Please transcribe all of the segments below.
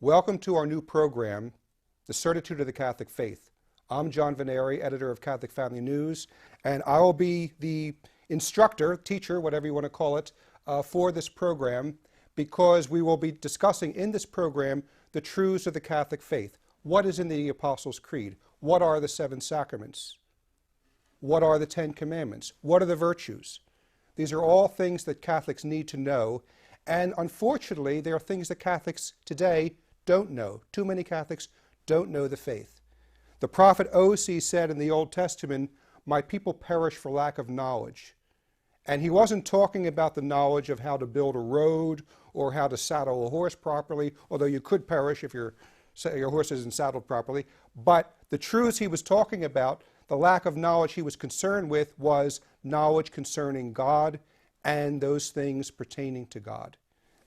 Welcome to our new program, The Certitude of the Catholic Faith. I'm John Veneri, editor of Catholic Family News, and I will be the instructor, teacher, whatever you want to call it, for this program, because we will be discussing in this program the truths of the Catholic faith. What is in the Apostles' Creed? What are the 7 sacraments? What are the 10 commandments? What are the virtues? These are all things that Catholics need to know, and unfortunately, they are things that Catholics today don't know. Too many Catholics don't know the faith. The prophet Osee said in the Old Testament, "My people perish for lack of knowledge." And he wasn't talking about the knowledge of how to build a road or how to saddle a horse properly, although you could perish if your horse isn't saddled properly. But the truths he was talking about, the lack of knowledge he was concerned with, was knowledge concerning God and those things pertaining to God.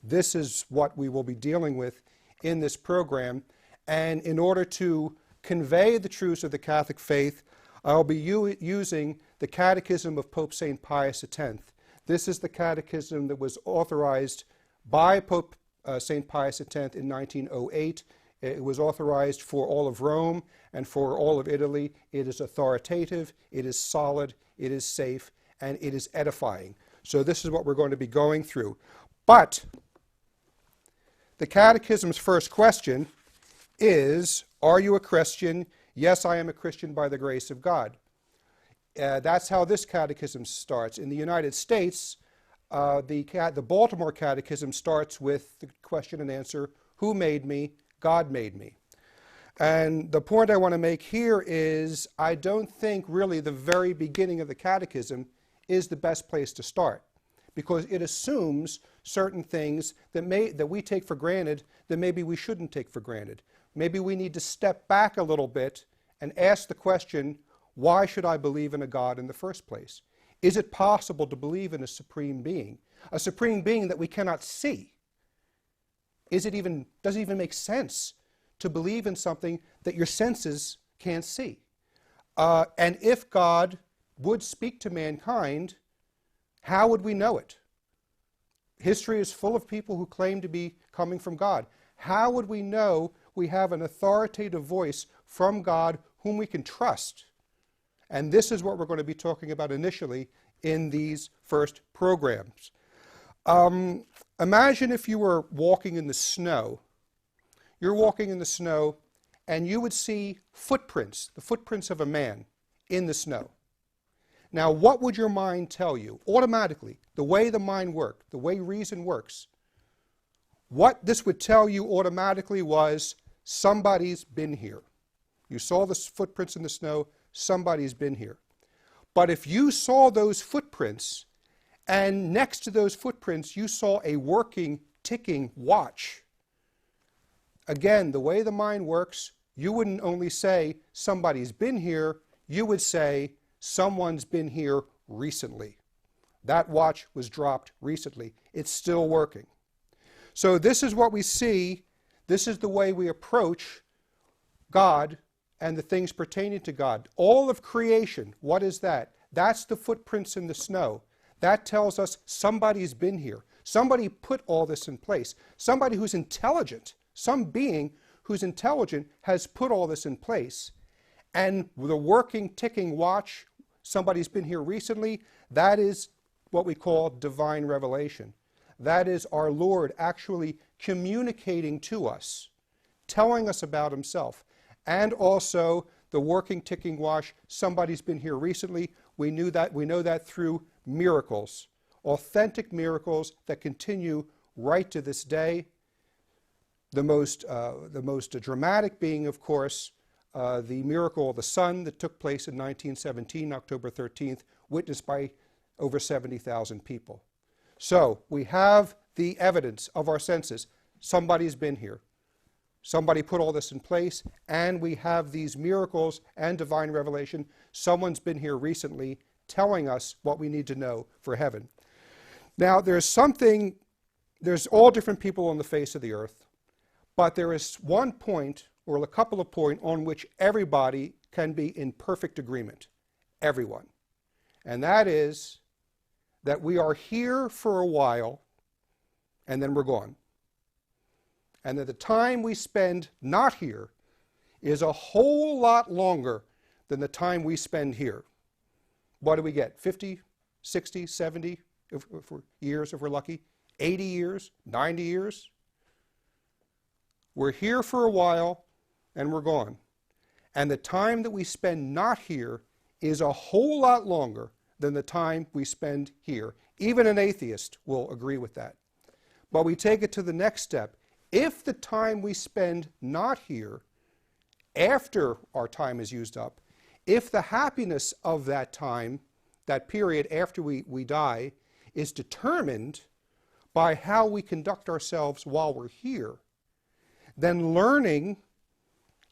This is what we will be dealing with in this program. And in order to convey the truths of the Catholic faith, I'll be using the Catechism of Pope St. Pius X. This is the catechism that was authorized by Pope St. Pius X in 1908. It was authorized for all of Rome and for all of Italy. It is authoritative, it is solid, it is safe, and it is edifying. So this is what we're going to be going through. But the Catechism's first question is, are you a Christian? Yes, I am a Christian by the grace of God. That's how this catechism starts. In the United States, the Baltimore Catechism starts with the question and answer, who made me? God made me. And the point I want to make here is, I don't think really the very beginning of the catechism is the best place to start, because it assumes certain things that we take for granted that maybe we shouldn't take for granted. Maybe we need to step back a little bit and ask the question, why should I believe in a God in the first place? Is it possible to believe in a supreme being that we cannot see? Does it even make sense to believe in something that your senses can't see? And if God would speak to mankind, how would we know it? History is full of people who claim to be coming from God. How would we know we have an authoritative voice from God whom we can trust? And this is what we're going to be talking about initially in these first programs. Imagine if you were walking in the snow. You're walking in the snow and you would see footprints, the footprints of a man in the snow. Now, what would your mind tell you automatically? The way the mind works, the way reason works. What this would tell you automatically was, somebody's been here. You saw the footprints in the snow, somebody's been here. But if you saw those footprints, and next to those footprints you saw a working, ticking watch, again, the way the mind works, you wouldn't only say, somebody's been here, you would say, someone's been here recently. That watch was dropped recently. It's still working. So this is what we see. This is the way we approach God and the things pertaining to God. All of creation, what is that? That's the footprints in the snow. That tells us somebody's been here. Somebody put all this in place. Somebody who's intelligent, some being who's intelligent has put all this in place. And the working, ticking watch, somebody's been here recently, that is what we call divine revelation. That is our Lord actually communicating to us, telling us about himself. And also the working, ticking watch, somebody's been here recently. We know that through miracles, authentic miracles that continue right to this day. The most dramatic being, of course, the miracle of the sun that took place in 1917, October 13th, witnessed by over 70,000 people. So we have the evidence of our senses. Somebody's been here. Somebody put all this in place, and we have these miracles and divine revelation. Someone's been here recently telling us what we need to know for heaven. Now, there's all different people on the face of the earth, but there is one point, or a couple of points, on which everybody can be in perfect agreement. Everyone. And that is that we are here for a while, and then we're gone. and that the time we spend not here is a whole lot longer than the time we spend here. What do we get? 50, 60, 70 years if we're lucky? 80 years? 90 years? We're here for a while and we're gone. And the time that we spend not here is a whole lot longer than the time we spend here. Even an atheist will agree with that. But we take it to the next step. If the time we spend not here, after our time is used up, if the happiness of that time, that period after we die, is determined by how we conduct ourselves while we're here, then learning,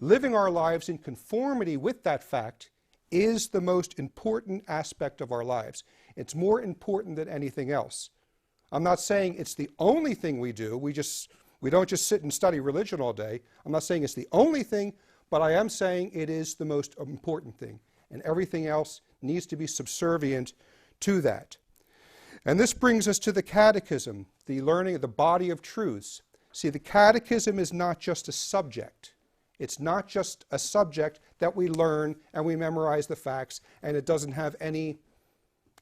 living our lives in conformity with that fact is the most important aspect of our lives. It's more important than anything else. I'm not saying it's the only thing we do. We don't just sit and study religion all day. I'm not saying it's the only thing, but I am saying it is the most important thing. And everything else needs to be subservient to that. And this brings us to the Catechism, the learning of the body of truths. See, the Catechism is not just a subject. It's not just a subject that we learn and we memorize the facts and it doesn't have any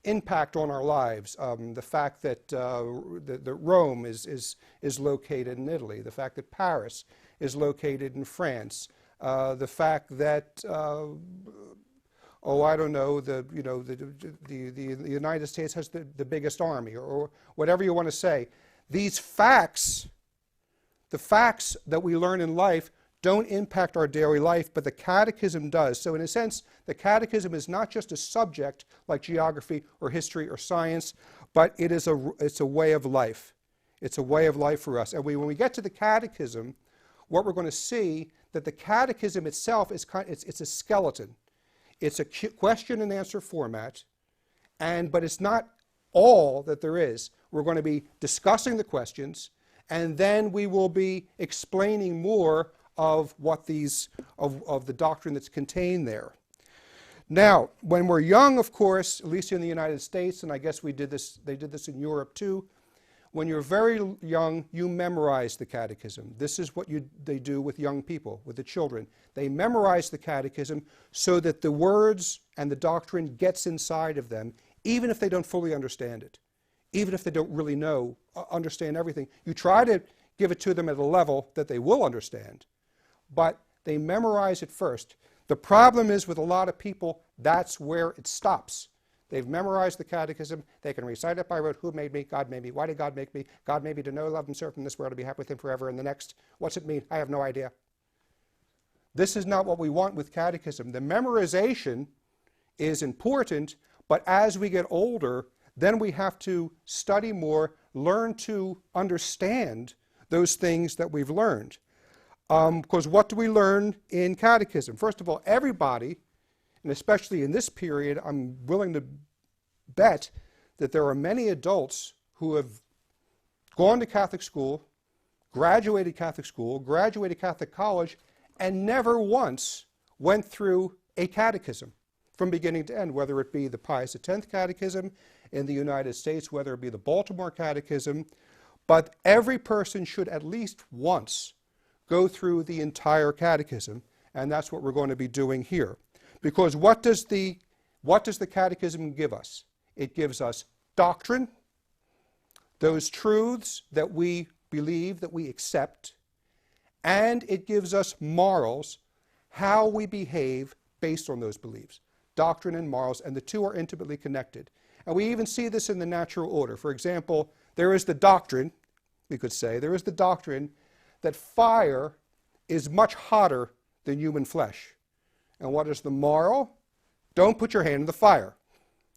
impact on our lives. The fact that Rome is located in Italy, the fact that Paris is located in France, the fact that I don't know, the United States has the biggest army, or whatever you want to say. These facts, the facts that we learn in life, don't impact our daily life, but the Catechism does. So in a sense, the Catechism is not just a subject like geography or history or science, but it's a way of life. It's a way of life for us. And when we get to the Catechism, what we're going to see that the Catechism itself is it's a skeleton. It's a question and answer format, but it's not all that there is. We're going to be discussing the questions, and then we will be explaining more of what of the doctrine that's contained there. Now, when we're young, of course, at least in the United States, and I guess they did this in Europe too, when you're very young, you memorize the Catechism. This is what they do with young people, with the children. They memorize the Catechism so that the words and the doctrine gets inside of them, even if they don't fully understand it, even if they don't really understand everything. You try to give it to them at a level that they will understand, but they memorize it first. The problem is with a lot of people, that's where it stops. They've memorized the Catechism. They can recite it by rote. Who made me? God made me. Why did God make me? God made me to know, love, and serve in this world, to be happy with him forever. And the next, what's it mean? I have no idea. This is not what we want with Catechism. The memorization is important, but as we get older, then we have to study more, learn to understand those things that we've learned. Because what do we learn in Catechism? First of all, everybody, and especially in this period, I'm willing to bet that there are many adults who have gone to Catholic school, graduated Catholic college, and never once went through a catechism from beginning to end, whether it be the Pius X Catechism in the United States, whether it be the Baltimore Catechism. But every person should at least once go through the entire Catechism, and that's what we're going to be doing here. Because what does the Catechism give us? It gives us doctrine, those truths that we believe, that we accept, and it gives us morals, how we behave based on those beliefs. Doctrine and morals, and the two are intimately connected. And we even see this in the natural order. For example, there is the doctrine, we could say, there is the doctrine that fire is much hotter than human flesh. And what is the moral? Don't put your hand in the fire.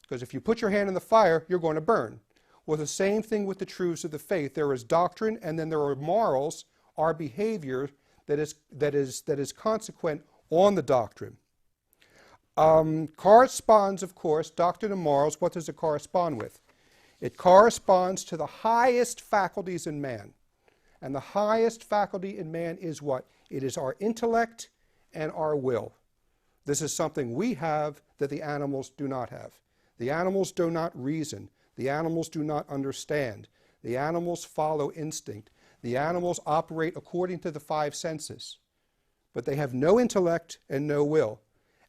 Because if you put your hand in the fire, you're going to burn. Well, the same thing with the truths of the faith. There is doctrine, and then there are morals, our behavior that is consequent on the doctrine. Corresponds, of course, doctrine and morals, what does it correspond with? It corresponds to the highest faculties in man. And the highest faculty in man is what? It is our intellect and our will. This is something we have that the animals do not have. The animals do not reason. The animals do not understand. The animals follow instinct. The animals operate according to the five senses, but they have no intellect and no will.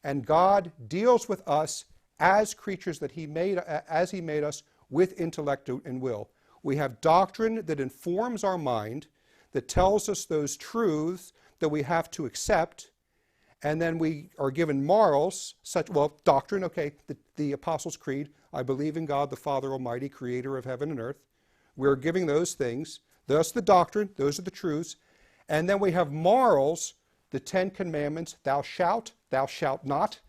And God deals with us as creatures that He made, as He made us, with intellect and will. We have doctrine that informs our mind, that tells us those truths that we have to accept, and then we are given morals, doctrine, okay, the Apostles' Creed, I believe in God the Father Almighty, creator of heaven and earth. We're giving those things. That's the doctrine, those are the truths. And then we have morals, the 10 Commandments, thou shalt not,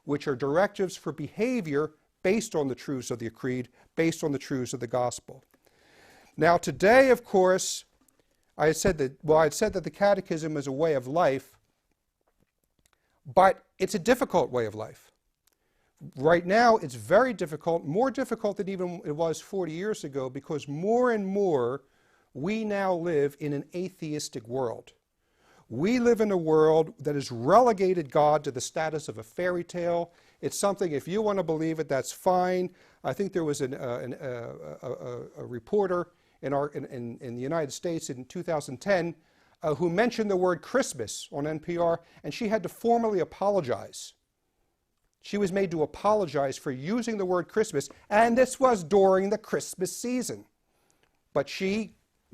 which are directives for behavior based on the truths of the Creed, based on the truths of the gospel. Now today, of course, I had said that the Catechism is a way of life, but it's a difficult way of life. Right now, it's very difficult, more difficult than even it was 40 years ago, because more and more we now live in an atheistic world. We live in a world that has relegated God to the status of a fairy tale. It's something, if you want to believe it, that's fine. I think there was a reporter in the United States in 2010 who mentioned the word Christmas on NPR, and she had to formally apologize. She was made to apologize for using the word Christmas, and this was during the Christmas season. But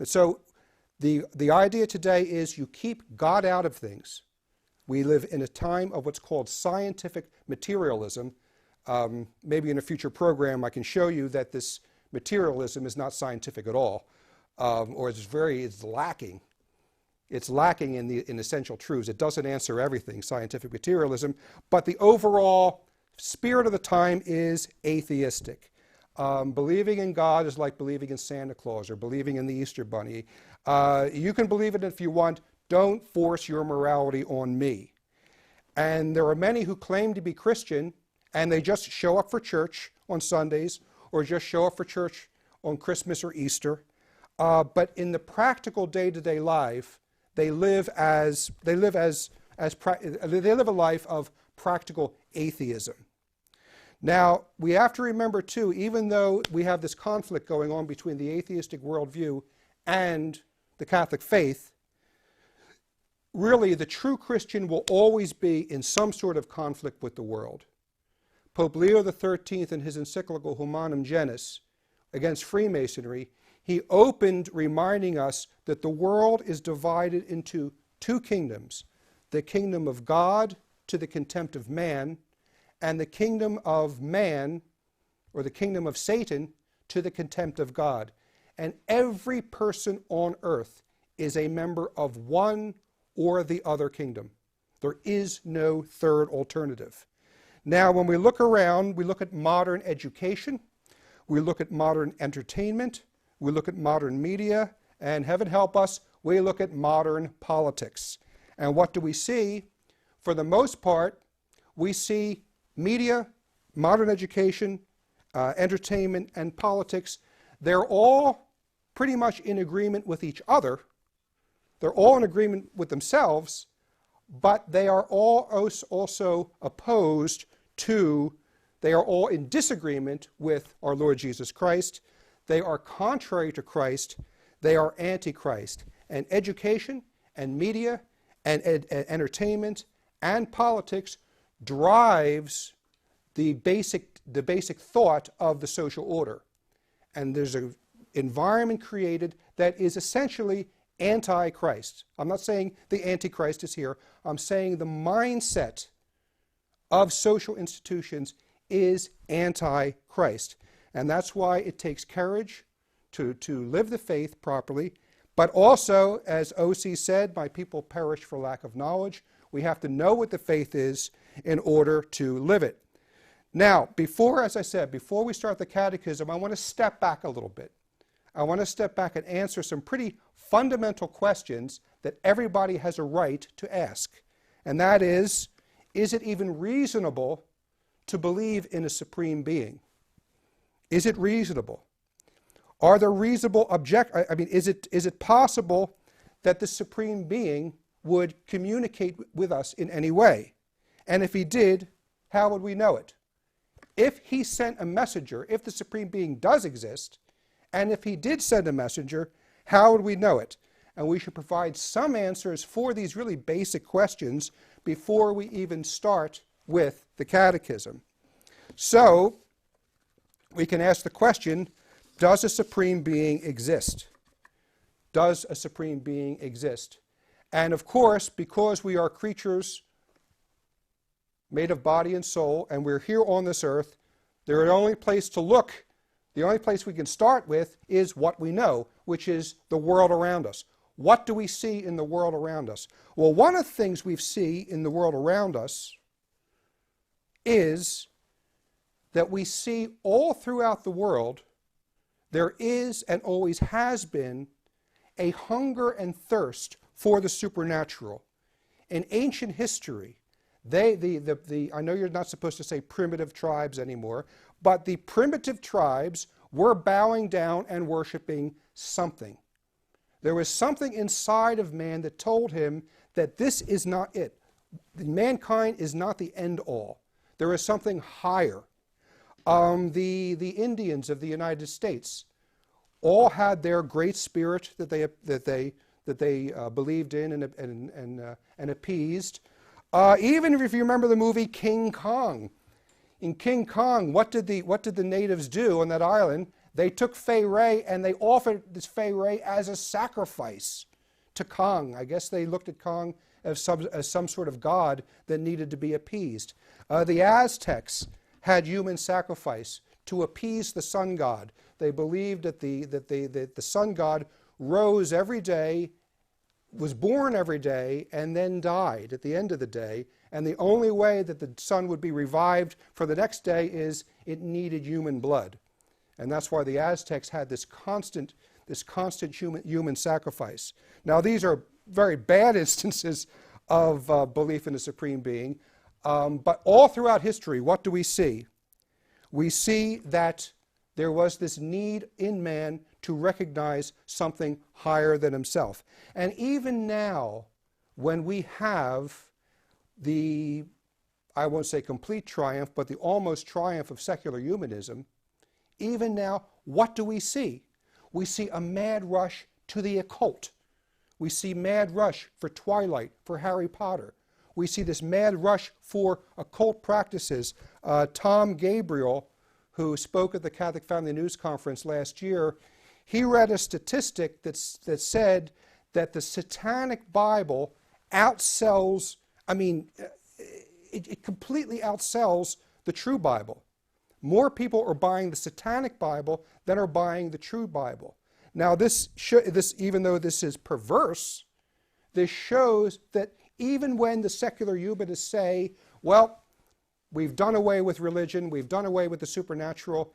so the idea today is you keep God out of things. We live in a time of what's called scientific materialism. Maybe in a future program I can show you that this materialism is not scientific at all, or it's lacking. It's lacking in essential truths. It doesn't answer everything, scientific materialism, but the overall spirit of the time is atheistic. Believing in God is like believing in Santa Claus or believing in the Easter Bunny. You can believe it if you want. Don't force your morality on me. And there are many who claim to be Christian, and they just show up for church on Sundays or just show up for church on Christmas or Easter. But in the practical day-to-day life, they live a life of practical atheism. Now, we have to remember too, even though we have this conflict going on between the atheistic worldview and the Catholic faith, really the true Christian will always be in some sort of conflict with the world. Pope Leo XIII, in his encyclical Humanum Genus against Freemasonry, he opened reminding us that the world is divided into two kingdoms, the kingdom of God to the contempt of man, and the kingdom of man, or the kingdom of Satan, to the contempt of God. And every person on earth is a member of one or the other kingdom. There is no third alternative. Now, when we look around, we look at modern education, we look at modern entertainment, we look at modern media, and heaven help us, we look at modern politics. And what do we see? For the most part, we see media, modern education, entertainment, and politics. They're all pretty much in agreement with each other. They're all in agreement with themselves, but they are all also opposed to, they are all in disagreement with our Lord Jesus Christ. They are contrary to Christ. They are antichrist. And education and media and entertainment and politics drives the basic thought of the social order. And there's an environment created that is essentially anti-Christ. I'm not saying the antichrist is here. I'm saying the mindset of social institutions is anti-Christ. And that's why it takes courage to live the faith properly. But also, as O.C. said, my people perish for lack of knowledge. We have to know what the faith is in order to live it. Now, as I said, before we start the catechism, I want to step back a little bit. I want to step back and answer some pretty fundamental questions that everybody has a right to ask. And that is it even reasonable to believe in a supreme being? Is it reasonable? Are there reasonable is it possible that the supreme being would communicate with us in any way? And if he did, how would we know it? If he sent a messenger, if the supreme being does exist, and if he did send a messenger, How would we know it? And we should provide some answers for these really basic questions before we even start with the Catechism. So, we can ask the question, does a supreme being exist? Does a supreme being exist? And of course, because we are creatures made of body and soul, and we're here on this earth, the only place to look, the only place we can start with is what we know, which is the world around us. What do we see in the world around us? Well, one of the things we see in the world around us is that we see all throughout the world there is and always has been a hunger and thirst for the supernatural. In ancient history, I know you're not supposed to say primitive tribes anymore, but the primitive tribes were bowing down and worshiping something. There was something inside of man that told him that this is not it. Mankind is not the end all. There is something higher. The Indians of the United States all had their great spirit that they believed in and appeased. Even if you remember the movie King Kong. In King Kong, what did the natives do on that island? They took Fay Ray and they offered this Fay Ray as a sacrifice to Kong. I guess they looked at Kong as some sort of god that needed to be appeased. The Aztecs had human sacrifice to appease the sun god. They believed that the sun god rose every day, was born every day, and then died at the end of the day. And the only way that the sun would be revived for the next day is it needed human blood. And that's why the Aztecs had this constant human sacrifice. Now, these are very bad instances of belief in a supreme being. But all throughout history, what do we see? We see that there was this need in man to recognize something higher than himself. And even now, when we have the, I won't say complete triumph, but the almost triumph of secular humanism, even now, what do we see? We see a mad rush to the occult. We see mad rush for Twilight, for Harry Potter. We see this mad rush for occult practices. Tom Gabriel, who spoke at the Catholic Family News Conference last year, he read a statistic that said that the Satanic Bible outsells, it completely outsells the true Bible. More people are buying the Satanic Bible than are buying the true Bible. Now, this even though this is perverse, this shows that even when the secular humanists say, well, we've done away with religion, we've done away with the supernatural,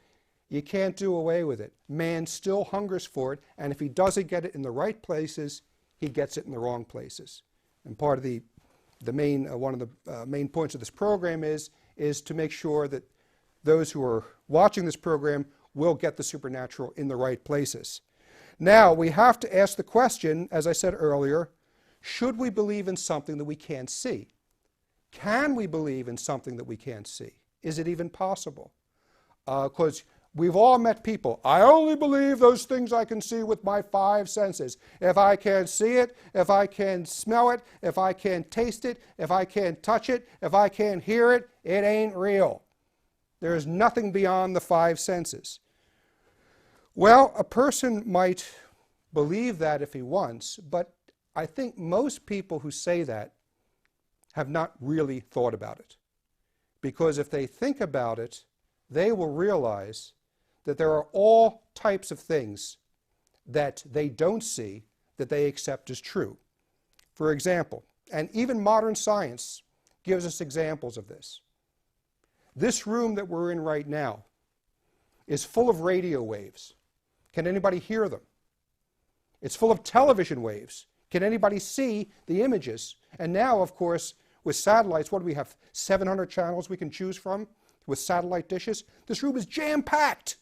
you can't do away with it. Man still hungers for it, and if he doesn't get it in the right places, he gets it in the wrong places. And part of one of the main points of this program is to make sure that those who are watching this program will get the supernatural in the right places. Now, we have to ask the question, as I said earlier, should we believe in something that we can't see? Can we believe in something that we can't see? Is it even possible? Because we've all met people. I only believe those things I can see with my five senses. If I can't see it, if I can smell it, if I can't taste it, if I can't touch it, if I can't hear it, it ain't real. There is nothing beyond the five senses. Well, a person might believe that if he wants, but I think most people who say that have not really thought about it. Because if they think about it, they will realize that there are all types of things that they don't see that they accept as true. For example, and even modern science gives us examples of this. This room that we're in right now is full of radio waves. Can anybody hear them? It's full of television waves. Can anybody see the images? And now, of course, with satellites, what do we have? 700 channels we can choose from with satellite dishes. This room is jam-packed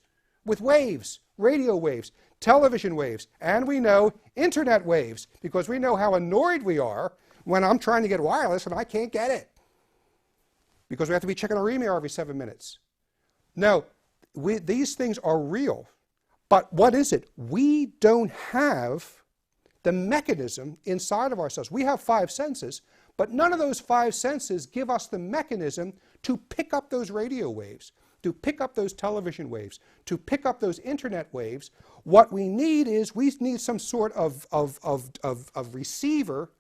with waves, radio waves, television waves, and we know internet waves, because we know how annoyed we are when I'm trying to get wireless and I can't get it, because we have to be checking our email every 7 minutes. No, these things are real, But what is it? We don't have the mechanism inside of ourselves. We have five senses, but none of those five senses give us the mechanism to pick up those radio waves, to pick up those television waves, to pick up those internet waves. What we need is we need some sort of receiver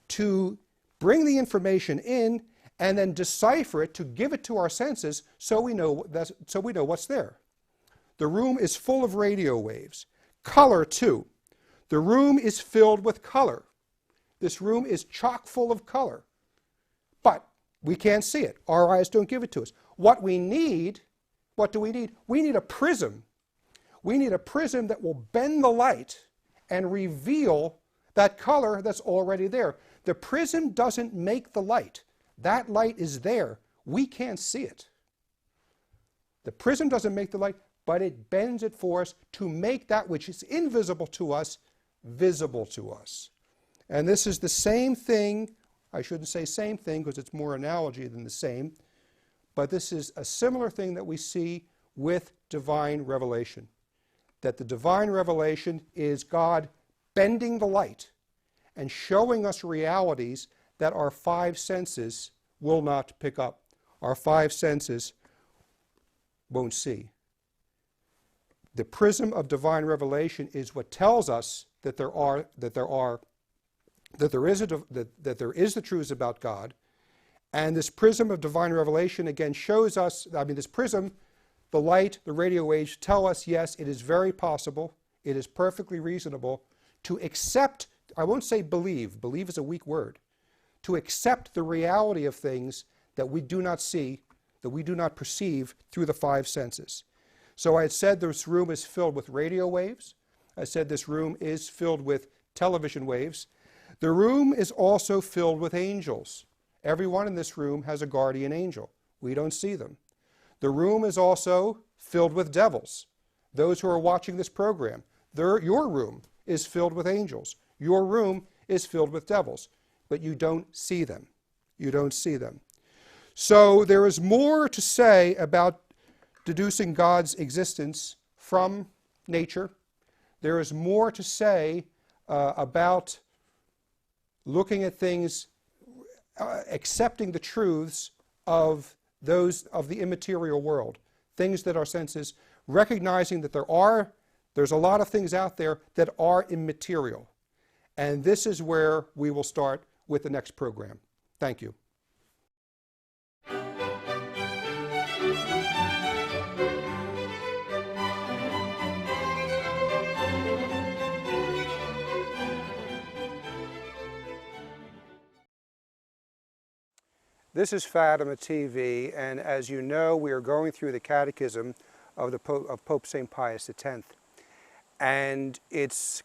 to bring the information in and then decipher it, to give it to our senses so we know what's there. The room is full of radio waves. Color, too. The room is filled with color. This room is chock full of color. But we can't see it. Our eyes don't give it to us. What we need, what do we need? We need a prism. We need a prism that will bend the light and reveal that color that's already there. The prism doesn't make the light. That light is there. We can't see it. The prism doesn't make the light, but it bends it for us to make that which is invisible to us visible to us. And this is the same thing. I shouldn't say same thing because it's more analogy than the same, but this is a similar thing that we see with divine revelation. That the divine revelation is God bending the light and showing us realities that our five senses will not pick up. Our five senses won't see. The prism of divine revelation is what tells us that there is the truths about God, and this prism of divine revelation again shows us. This prism, the light, the radio waves tell us, yes, it is very possible, it is perfectly reasonable to accept. I won't say believe. Believe is a weak word. To accept the reality of things that we do not see, that we do not perceive through the five senses. So I had said this room is filled with radio waves. I said this room is filled with television waves. The room is also filled with angels. Everyone in this room has a guardian angel. We don't see them. The room is also filled with devils. Those who are watching this program, your room is filled with angels. Your room is filled with devils, but you don't see them. You don't see them. So there is more to say about deducing God's existence from nature. There is more to say about looking at things, accepting the truths of the immaterial world, things that our senses, recognizing that there's a lot of things out there that are immaterial. And this is where we will start with the next program. Thank you. This is Fatima TV, and as you know, we are going through the Catechism of Pope St. Pius X. And it's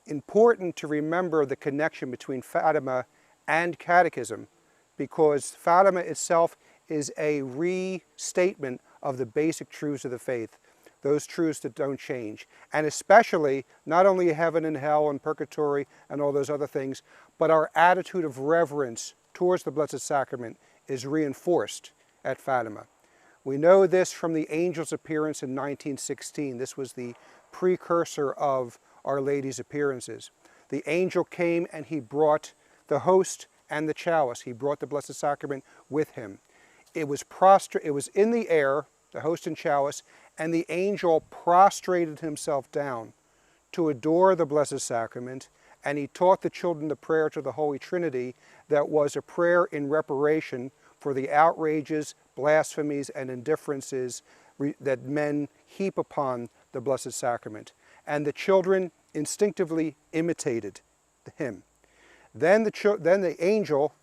important to remember the connection between Fatima and Catechism, because Fatima itself is a restatement of the basic truths of the faith, those truths that don't change. And especially, not only heaven and hell and purgatory and all those other things, but our attitude of reverence towards the Blessed Sacrament is reinforced at Fatima. We know this from the angel's appearance in 1916. This was the precursor of Our Lady's appearances. The angel came and he brought the host and the chalice. He brought the Blessed Sacrament with him. It was in the air, the host and chalice, and the angel prostrated himself down to adore the Blessed Sacrament, and he taught the children the prayer to the Holy Trinity that was a prayer in reparation for the outrages, blasphemies, and indifferences that men heap upon the Blessed Sacrament. And the children instinctively imitated him. Then the angel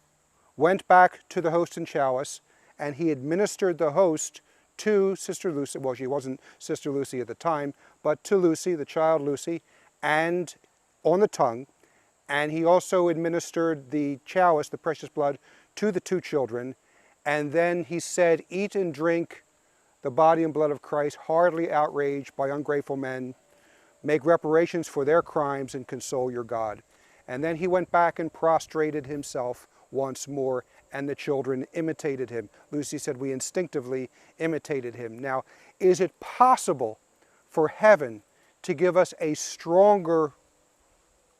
went back to the host and chalice, and he administered the host to Sister Lucy. Well, she wasn't Sister Lucy at the time, but to Lucy, the child Lucy, and on the tongue. And he also administered the chalice, the precious blood, to the two children. And then he said, "Eat and drink the body and blood of Christ, hardly outraged by ungrateful men. Make reparations for their crimes and console your God." And then he went back and prostrated himself once more, and the children imitated him. Lucy said, "We instinctively imitated him." Now, is it possible for heaven to give us a stronger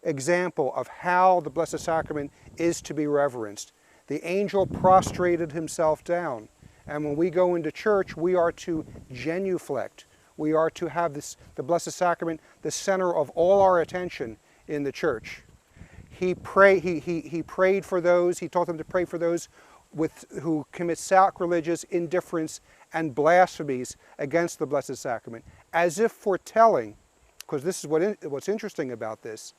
example of how the Blessed Sacrament is to be reverenced. The angel prostrated himself down, and when we go into church, we are to genuflect. We are to have the Blessed Sacrament the center of all our attention in the church. He prayed for those, he taught them to pray for those who commit sacrilegious indifference and blasphemies against the Blessed Sacrament, as if foretelling, because this is what's interesting about this,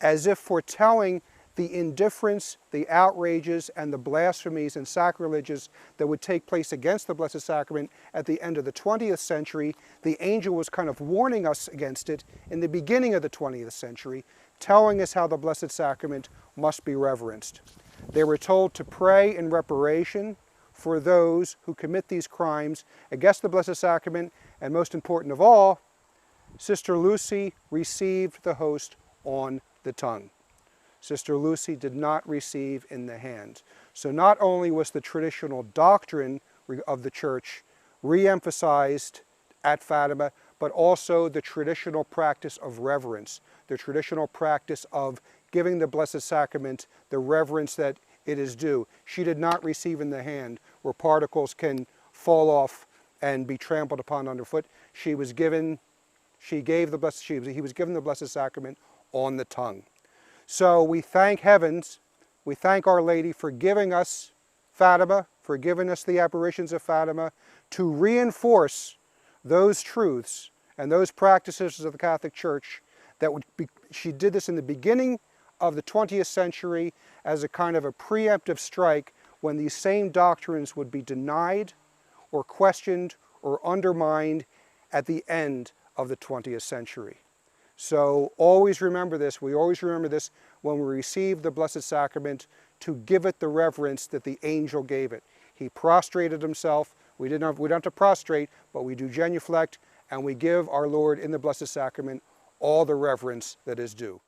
as if foretelling the indifference, the outrages, and the blasphemies and sacrileges that would take place against the Blessed Sacrament at the end of the 20th century. The angel was kind of warning us against it in the beginning of the 20th century, telling us how the Blessed Sacrament must be reverenced. They were told to pray in reparation for those who commit these crimes against the Blessed Sacrament, and most important of all, Sister Lucy received the host on the tongue. Sister Lucy did not receive in the hand. So not only was the traditional doctrine of the Church re-emphasized at Fatima, but also the traditional practice of reverence, the traditional practice of giving the Blessed Sacrament the reverence that it is due. She did not receive in the hand, where particles can fall off and be trampled upon underfoot. He was given the Blessed Sacrament on the tongue. So we thank heavens, we thank Our Lady for giving us Fatima, for giving us the apparitions of Fatima, to reinforce those truths and those practices of the Catholic Church she did this in the beginning of the 20th century as a kind of a preemptive strike when these same doctrines would be denied or questioned or undermined at the end of the 20th century. So always remember this, we always remember this when we receive the Blessed Sacrament, to give it the reverence that the angel gave it. He prostrated himself. We don't have to prostrate, but we do genuflect, and we give our Lord in the Blessed Sacrament all the reverence that is due.